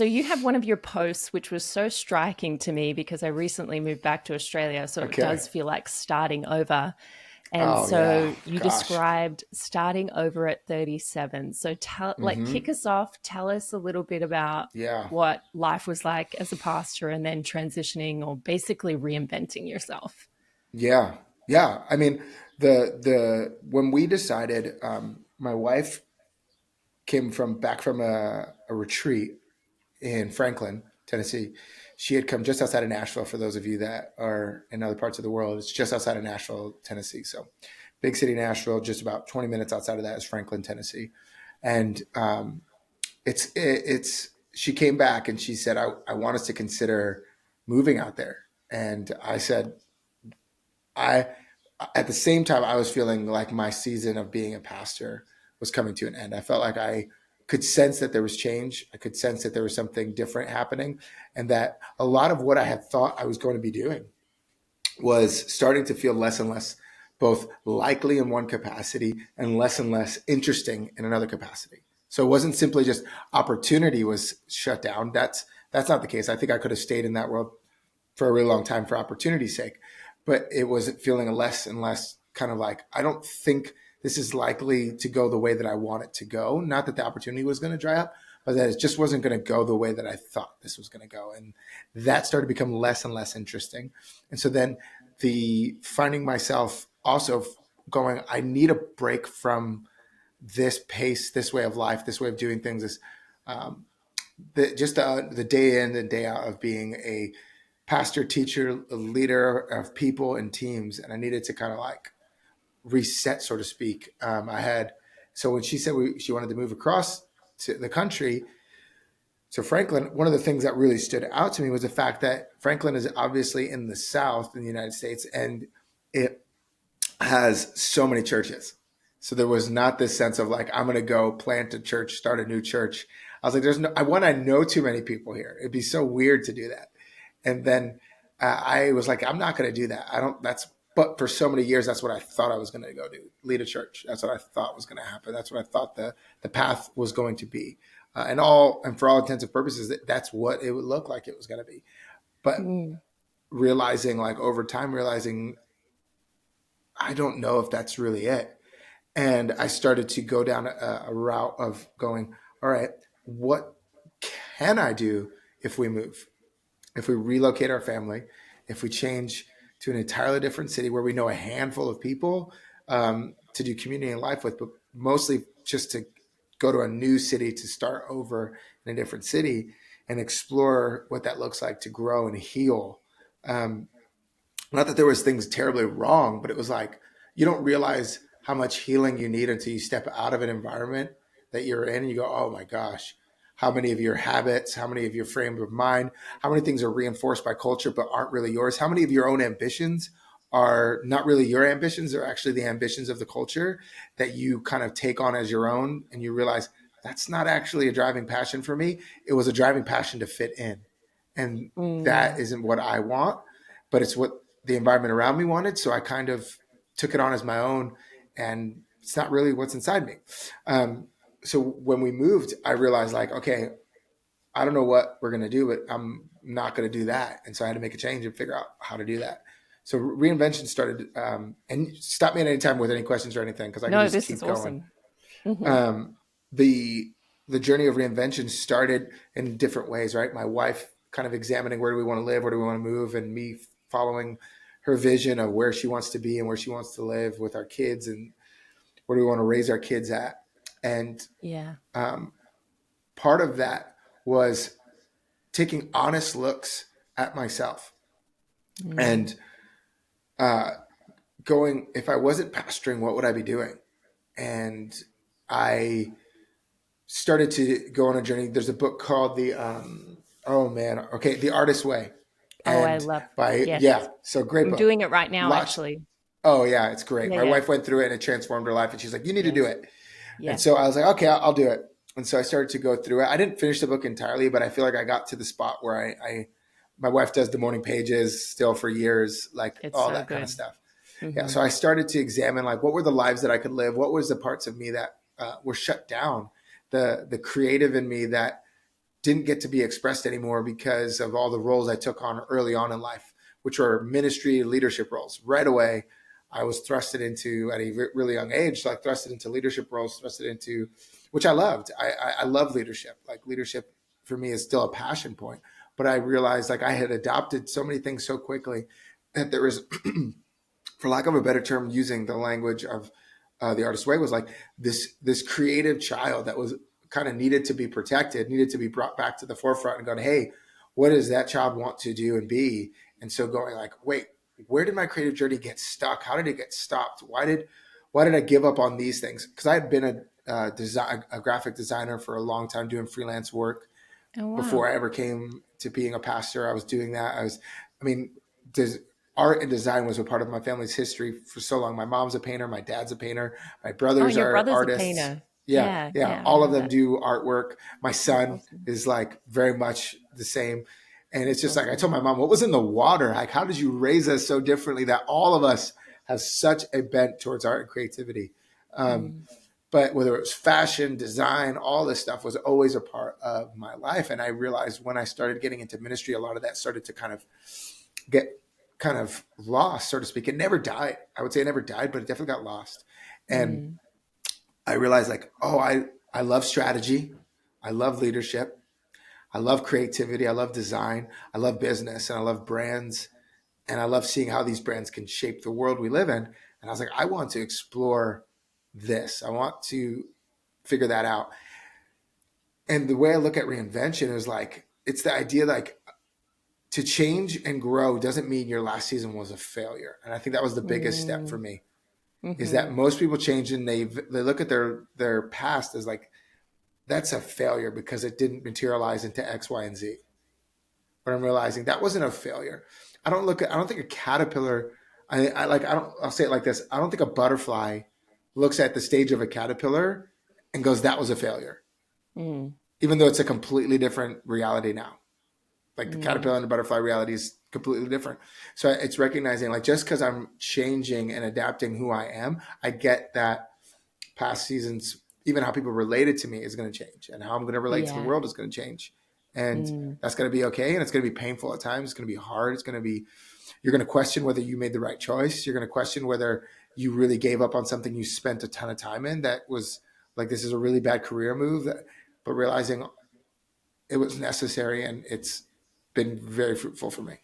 So you have one of your posts, which was so striking to me because I recently moved back to Australia. So it Okay. does feel like starting over. And Oh yeah. so you Gosh. described starting over at 37. So kick Hmm. us off, tell us a little bit about Yeah. what life was like as a pastor and then transitioning or basically reinventing yourself. Yeah. Yeah. I mean, the when we decided, my wife came from back from a retreat in Franklin, Tennessee. She had come just outside of Nashville. For those of you that are in other parts of the world, it's just outside of Nashville, Tennessee. So, big city, Nashville. Just about 20 minutes outside of that is Franklin, Tennessee. And it's she came back and she said, I want us to consider moving out there. And I said, I at the same time I was feeling like my season of being a pastor was coming to an end. I felt like I could sense that there was change. I could sense that there was something different happening, and that a lot of what I had thought I was going to be doing was starting to feel less and less both likely in one capacity and less interesting in another capacity. So it wasn't simply just opportunity was shut down. That's not the case. I think I could have stayed in that world for a really long time for opportunity's sake, but it was feeling less and less kind of like, I don't think this is likely to go the way that I want it to go. Not that the opportunity was going to dry up, but that it just wasn't going to go the way that I thought this was going to go. And that started to become less and less interesting. And so then the finding myself also going, I need a break from this pace, this way of life, this way of doing things, this, um, the day in and day out of being a pastor, teacher, a leader of people and teams. And I needed to kind of like reset, so to speak. So when she said she wanted to move across to the country, so Franklin, one of the things that really stood out to me was the fact that Franklin is obviously in the South in the United States, and it has so many churches. So there was not this sense of like, I'm going to go plant a church, start a new church. I was like, I know too many people here. It'd be so weird to do that. And then I was like, I'm not going to do that. But for so many years, that's what I thought I was going to go do, lead a church. That's what I thought was going to happen. That's what I thought the path was going to be. And for all intents and purposes, that's what it would look like it was going to be. But Mm. realizing like over time, realizing I don't know if that's really it. And I started to go down a route of going, all right, what can I do if we move? If we relocate our family, if we change to an entirely different city where we know a handful of people to do community and life with, but mostly just to go to a new city to start over in a different city and explore what that looks like to grow and heal. Um, Not that there was things terribly wrong, but it was like you don't realize how much healing you need until you step out of an environment that you're in and you go, oh my gosh, how many of your habits, how many of your frame of mind, how many things are reinforced by culture but aren't really yours? How many of your own ambitions are not really your ambitions, they're actually the ambitions of the culture that you kind of take on as your own, and you realize that's not actually a driving passion for me. It was a driving passion to fit in. And that Mm. isn't what I want, but it's what the environment around me wanted. So I kind of took it on as my own, and it's not really what's inside me. So when we moved, I realized like, okay, I don't know what we're going to do, but I'm not going to do that. And so I had to make a change and figure out how to do that. So reinvention started, and stop me at any time with any questions or anything, because I can No, just this is keep going. awesome. Hmm. Um, the the journey of reinvention started in different ways, right? My wife kind of examining where do we want to live, where do we want to move, and me following her vision of where she wants to be and where she wants to live with our kids, and where do we want to raise our kids at. And Yeah. um, part of that was taking honest looks at myself Mm. and uh, going, if I wasn't pastoring, what would I be doing? And I started to go on a journey. There's a book called The Artist's Way, Oh, I and love, yeah, yes. so great I'm book. doing it right now, Lots. actually. Oh yeah, it's great. Yeah, My yeah. wife went through it and it transformed her life, and she's like, "You need to do Yes. it." And so Yes. I was like, "Okay, I'll do it." And so I started to go through it. I didn't finish the book entirely, but I feel like I got to the spot where my wife does the morning pages still for years, like It's all so that kind of good. stuff. Yeah. Hmm. So I started to examine like what were the lives that I could live, what was the parts of me that were shut down, the creative in me that didn't get to be expressed anymore because of all the roles I took on early on in life, which were ministry leadership roles. Right away, I was thrusted into, at a really young age, like thrusted into leadership roles, thrusted into, which I loved. I love leadership. Like leadership for me is still a passion point. But I realized like I had adopted so many things so quickly that there was, for lack of a better term, using the language of the Artist's Way, was like this creative child that was kind of needed to be protected, needed to be brought back to the forefront and going, hey, what does that child want to do and be? And so going like, wait, where did my creative journey get stuck? How did it get stopped? Why did I give up on these things? Because I had been a graphic designer for a long time, doing freelance work. Oh, wow. Before I ever came to being a pastor, I was doing that. I mean, art and design was a part of my family's history for so long. My mom's a painter, my dad's a painter, my Oh, brothers and your are brother's a artists. painter. Yeah, Yeah, yeah. yeah, I All of know them that. do artwork. My That's son awesome. is like very much the same. And it's That's just like I awesome. told my mom, what was in the water? Like, how did you raise us so differently that all of us have such a bent towards art and creativity? Um, Mm. but whether it was fashion, design, all this stuff was always a part of my life. And I realized when I started getting into ministry, a lot of that started to kind of get kind of lost, so to speak. It never died. I would say it never died, but it definitely got lost. And Mm. I realized like, oh, I love strategy. I love leadership. I love creativity. I love design. I love business and I love brands. And I love seeing how these brands can shape the world we live in. And I was like, I want to explore this. I want to figure that out. And the way I look at reinvention is like, it's the idea that like to change and grow doesn't mean your last season was a failure. And I think that was the biggest step for Mm. me, is Mm-hmm. that most people change and they look at their past as like, that's a failure because it didn't materialize into X, Y, and Z. But I'm realizing that wasn't a failure. I don't think a caterpillar, I'll say it like this. I don't think a butterfly looks at the stage of a caterpillar and goes, that was a failure, Mm. even though it's a completely different reality now. Like the Mm. caterpillar and the butterfly reality is completely different. So it's recognizing like, just because I'm changing and adapting who I am, I get that past seasons, even how people related to me is going to change, and how I'm going to relate to the Yeah. world is going to change. And Mm. that's going to be okay. And it's going to be painful at times. It's going to be hard. It's going to be, you're going to question whether you made the right choice. You're going to question whether you really gave up on something you spent a ton of time in that was like, this is a really bad career move, but realizing it was necessary, and it's been very fruitful for me.